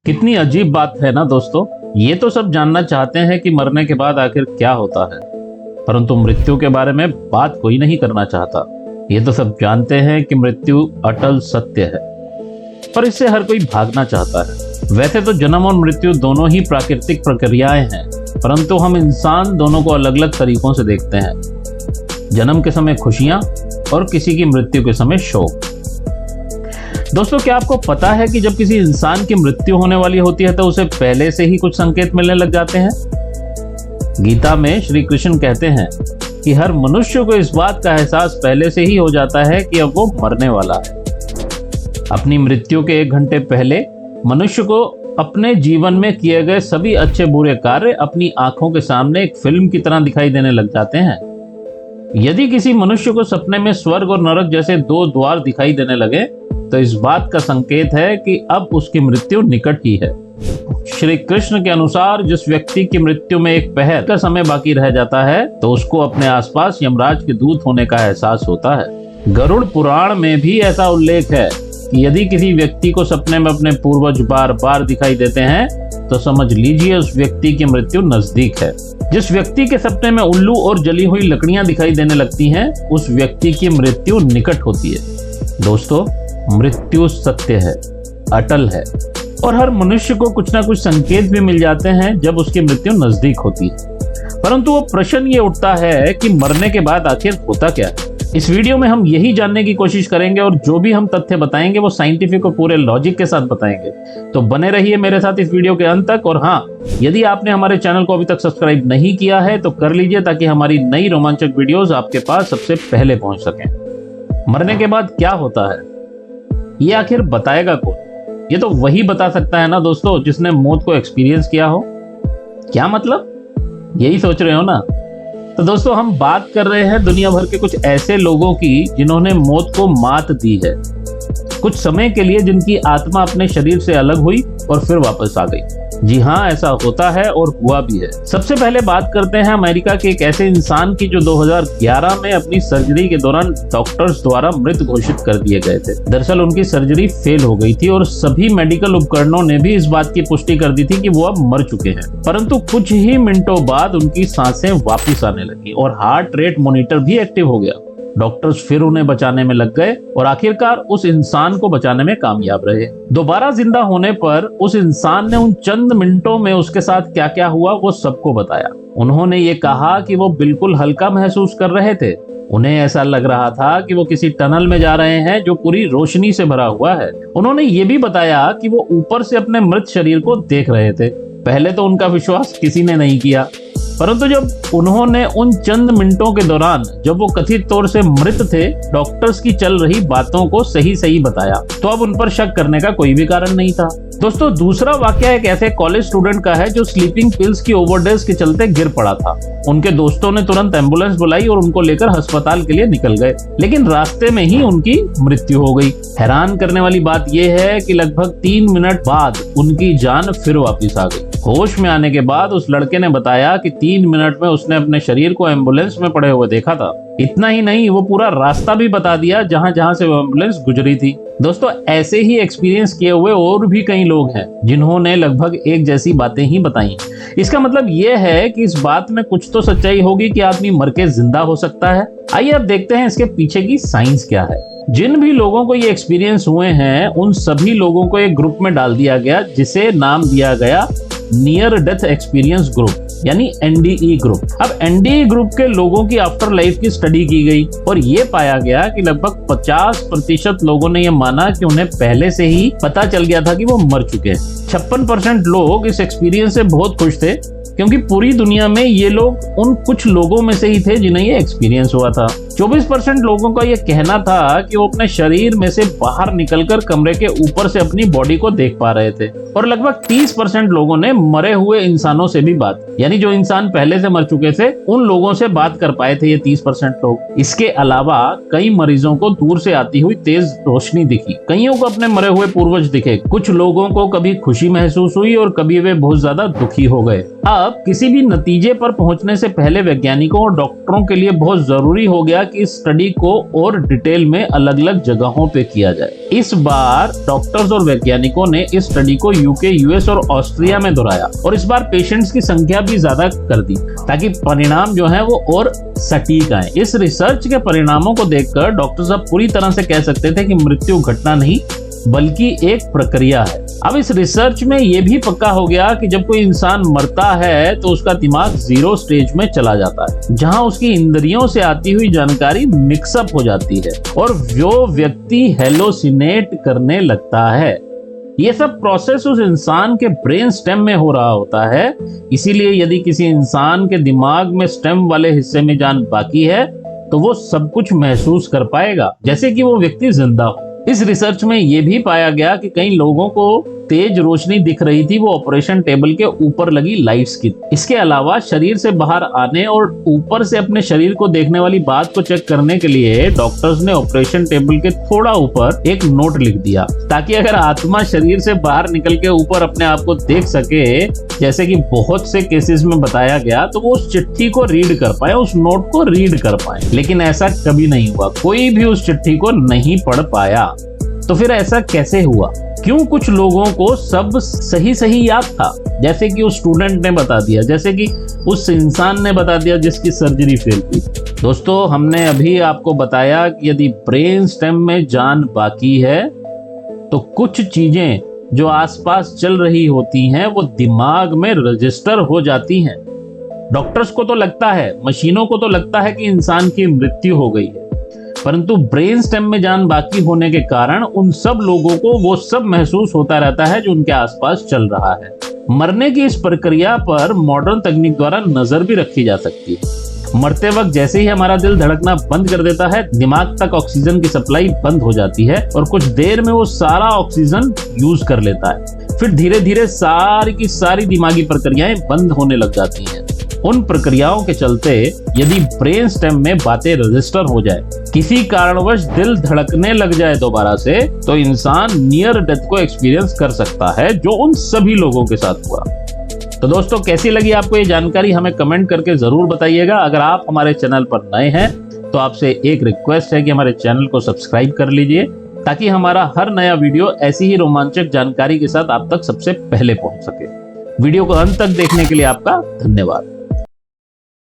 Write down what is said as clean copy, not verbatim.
कितनी अजीब बात है ना दोस्तों। ये तो सब जानना चाहते हैं कि मरने के बाद आखिर क्या होता है, परंतु मृत्यु के बारे में बात कोई नहीं करना चाहता। ये तो सब जानते हैं कि मृत्यु अटल सत्य है, पर इससे हर कोई भागना चाहता है। वैसे तो जन्म और मृत्यु दोनों ही प्राकृतिक प्रक्रियाएं हैं, परंतु हम इंसान दोनों को अलग अलग तरीकों से देखते हैं। जन्म के समय खुशियां और किसी की मृत्यु के समय शोक। दोस्तों, क्या आपको पता है कि जब किसी इंसान की मृत्यु होने वाली होती है तो उसे पहले से ही कुछ संकेत मिलने लग जाते हैं। गीता में श्री कृष्ण कहते हैं कि हर मनुष्य को इस बात का एहसास पहले से ही हो जाता है कि अब वो मरने वाला है। अपनी मृत्यु के 1 घंटे पहले मनुष्य को अपने जीवन में किए गए सभी अच्छे बुरे कार्य अपनी आंखों के सामने एक फिल्म की तरह दिखाई देने लग जाते हैं। यदि किसी मनुष्य को सपने में स्वर्ग और नरक जैसे 2 द्वार दिखाई देने लगे तो इस बात का संकेत है कि अब उसकी मृत्यु निकट ही है। श्री कृष्ण के अनुसार जिस व्यक्ति की मृत्यु में 1 पहर का समय बाकी रह जाता है तो उसको अपने आसपास यमराज के दूत होने का एहसास होता है। गरुड़ पुराण में भी ऐसा उल्लेख है कि यदि किसी व्यक्ति को सपने में अपने पूर्वज बार बार दिखाई देते हैं तो समझ लीजिए उस व्यक्ति की मृत्यु नजदीक है। जिस व्यक्ति के सपने में उल्लू और जली हुई लकड़ियां दिखाई देने लगती हैं, उस व्यक्ति की मृत्यु निकट होती है। दोस्तों, मृत्यु सत्य है, अटल है, और हर मनुष्य को कुछ ना कुछ संकेत भी मिल जाते हैं जब उसकी मृत्यु नजदीक होती है। परंतु वो प्रश्न ये उठता है कि मरने के बाद आखिर होता क्या है। इस वीडियो में हम यही जानने की कोशिश करेंगे और जो भी हम तथ्य बताएंगे वो साइंटिफिक और पूरे लॉजिक के साथ बताएंगे। तो बने रहिए मेरे साथ इस वीडियो के अंत तक। और हाँ, यदि आपने हमारे चैनल को अभी तक सब्सक्राइब नहीं किया है तो कर लीजिए ताकि हमारी नई रोमांचक वीडियोस आपके पास सबसे पहले पहुंच सकें। मरने के बाद क्या होता है, ये आखिर बताएगा कौन? ये तो वही बता सकता है ना दोस्तों जिसने मौत को एक्सपीरियंस किया हो। क्या मतलब, यही सोच रहे हो ना? तो दोस्तों, हम बात कर रहे हैं दुनिया भर के कुछ ऐसे लोगों की जिन्होंने मौत को मात दी है, कुछ समय के लिए जिनकी आत्मा अपने शरीर से अलग हुई और फिर वापस आ गई। जी हाँ, ऐसा होता है और हुआ भी है। सबसे पहले बात करते हैं अमेरिका के एक ऐसे इंसान की जो 2011 में अपनी सर्जरी के दौरान डॉक्टर्स द्वारा मृत घोषित कर दिए गए थे। दरअसल उनकी सर्जरी फेल हो गई थी और सभी मेडिकल उपकरणों ने भी इस बात की पुष्टि कर दी थी कि वो अब मर चुके हैं। परंतु कुछ ही मिनटों बाद उनकी सांसें वापिस आने लगी और हार्ट रेट मॉनिटर भी एक्टिव हो गया। डॉक्टर्स फिर उन्हें बचाने में लग गए और आखिरकार उस इंसान को बचाने में कामयाब रहे। दोबारा जिंदा होने पर उस इंसान ने उन चंद मिनटों में उसके साथ क्या क्या हुआ वो सबको बताया। उन्होंने ये कहा कि वो बिल्कुल हल्का महसूस कर रहे थे। उन्हें ऐसा लग रहा था कि वो किसी टनल में जा रहे हैं जो पूरी रोशनी से भरा हुआ है। उन्होंने ये भी बताया कि वो ऊपर से अपने मृत शरीर को देख रहे थे। पहले तो उनका विश्वास किसी ने नहीं किया, परंतु जब उन्होंने उन चंद मिनटों के दौरान जब वो कथित तौर से मृत थे डॉक्टर्स की चल रही बातों को सही सही बताया तो अब उन पर शक करने का कोई भी कारण नहीं था। दोस्तों, दूसरा वाकया एक ऐसे कॉलेज स्टूडेंट का है जो स्लीपिंग पिल्स की ओवरडोज के चलते गिर पड़ा था। उनके दोस्तों ने तुरंत एम्बुलेंस बुलाई और उनको लेकर अस्पताल के लिए निकल गए, लेकिन रास्ते में ही उनकी मृत्यु हो गई। हैरान करने वाली बात यह है कि लगभग 3 मिनट बाद उनकी जान फिर वापिस आ गई। होश में आने के बाद उस लड़के ने बताया कि 3 मिनट में उसने अपने शरीर को एम्बुलेंस में पड़े हुए देखा था। इतना ही नहीं, वो पूरा रास्ता भी बता दिया जहां जहां से वो एम्बुलेंस गुजरी थी। दोस्तों, ऐसे ही एक्सपीरियंस किए हुए और भी कई लोग हैं जिन्होंने लगभग एक जैसी बातें ही बताई। इसका मतलब ये है कि इस बात में कुछ तो सच्चाई होगी कि आदमी मर के जिंदा हो सकता है। आइए अब देखते हैं इसके पीछे की साइंस क्या है। जिन भी लोगों को ये एक्सपीरियंस हुए हैं उन सभी लोगों को एक ग्रुप में डाल दिया गया जिसे नाम दिया गया नियर डेथ एक्सपीरियंस ग्रुप, यानी NDE ग्रुप। अब NDE ग्रुप के लोगों की आफ्टर लाइफ की स्टडी की गई और ये पाया गया कि लगभग 50% लोगों ने ये माना कि उन्हें पहले से ही पता चल गया था कि वो मर चुके हैं। 56% लोग इस एक्सपीरियंस से बहुत खुश थे क्योंकि पूरी दुनिया में ये लोग उन कुछ लोगों में से ही थे जिन्हें ये एक्सपीरियंस हुआ था। 24% लोगों का ये कहना था कि वो अपने शरीर में से बाहर निकलकर कमरे के ऊपर से अपनी बॉडी को देख पा रहे थे और लगभग 30% लोगों ने मरे हुए इंसानों से भी बात, यानी जो इंसान पहले से मर चुके थे उन लोगों से बात कर पाए थे ये 30% लोग। इसके अलावा कई मरीजों को दूर से आती हुई तेज रोशनी दिखी, कईयों को अपने मरे हुए पूर्वज दिखे, कुछ लोगों को कभी खुशी महसूस हुई और कभी वे बहुत ज्यादा दुखी हो गए। अब किसी भी नतीजे पर पहुंचने से पहले वैज्ञानिकों और डॉक्टरों के लिए बहुत जरूरी हो गया कि इस स्टडी को और डिटेल में अलग अलग जगहों पे किया जाए। इस बार डॉक्टर्स और वैज्ञानिकों ने इस स्टडी को यूके, यूएस और ऑस्ट्रिया में दोहराया और इस बार पेशेंट्स की संख्या भी ज्यादा कर दी ताकि परिणाम जो है वो और सटीक आए। इस रिसर्च के परिणामों को देखकर डॉक्टर साहब पूरी तरह से कह सकते थे कि मृत्यु घटना नहीं बल्कि एक प्रक्रिया है। अब इस रिसर्च में यह भी पक्का हो गया कि जब कोई इंसान मरता है तो उसका दिमाग 0 स्टेज में चला जाता है, जहां उसकी इंद्रियों से आती हुई जानकारी मिक्सअप हो जाती है और वो व्यक्ति हेलोसिनेट करने लगता है। ये सब प्रोसेस उस इंसान के ब्रेन स्टेम में हो रहा होता है। इसीलिए यदि किसी इंसान के दिमाग में स्टेम वाले हिस्से में जान बाकी है तो वो सब कुछ महसूस कर पाएगा जैसे कि वो व्यक्ति जिंदा हो। इस रिसर्च में यह भी पाया गया कि कई लोगों को तेज रोशनी दिख रही थी, वो ऑपरेशन टेबल के ऊपर लगी लाइट्स की। इसके अलावा शरीर से बाहर आने और ऊपर से अपने शरीर को देखने वाली बात को चेक करने के लिए डॉक्टर्स ने ऑपरेशन टेबल के थोड़ा ऊपर एक नोट लिख दिया ताकि अगर आत्मा शरीर से बाहर निकल के ऊपर अपने आप को देख सके, जैसे कि बहुत से केसेस में बताया गया, तो वो उस चिट्ठी को रीड कर पाए, उस नोट को रीड कर पाए। लेकिन ऐसा कभी नहीं हुआ, कोई भी उस चिट्ठी को नहीं पढ़ पाया। तो फिर ऐसा कैसे हुआ? क्यों कुछ लोगों को सब सही सही याद था, जैसे कि उस स्टूडेंट ने बता दिया, जैसे कि उस इंसान ने बता दिया जिसकी सर्जरी फेल हुई। दोस्तों, हमने अभी आपको बताया कि यदि ब्रेन स्टेम में जान बाकी है तो कुछ चीजें जो आसपास चल रही होती हैं वो दिमाग में रजिस्टर हो जाती हैं। डॉक्टर्स को तो लगता है, मशीनों को तो लगता है कि इंसान की मृत्यु हो गई है, परंतु ब्रेन स्टेम में जान बाकी होने के कारण उन सब लोगों को वो सब महसूस होता रहता है जो उनके आसपास चल रहा है। मरने की इस प्रक्रिया पर मॉडर्न तकनीक द्वारा नजर भी रखी जा सकती है। मरते वक्त जैसे ही हमारा दिल धड़कना बंद कर देता है, दिमाग तक ऑक्सीजन की सप्लाई बंद हो जाती है और कुछ देर में वो सारा ऑक्सीजन यूज कर लेता है। फिर धीरे धीरे सारी की सारी दिमागी प्रक्रियाएं बंद होने लग जाती हैं। उन प्रक्रियाओं के चलते यदि ब्रेन स्टेम में बातें रजिस्टर हो जाए, किसी कारणवश दिल धड़कने लग जाए दोबारा से, तो इंसान नियर डेथ को एक्सपीरियंस कर सकता है, जो उन सभी लोगों के साथ हुआ। तो दोस्तों, कैसी लगी आपको ये जानकारी हमें कमेंट करके जरूर बताइएगा। अगर आप हमारे चैनल पर नए हैं तो आपसे एक रिक्वेस्ट है कि हमारे चैनल को सब्सक्राइब कर लीजिए ताकि हमारा हर नया वीडियो ऐसी ही रोमांचक जानकारी के साथ आप तक सबसे पहले पहुंच सके। वीडियो को अंत तक देखने के लिए आपका धन्यवाद।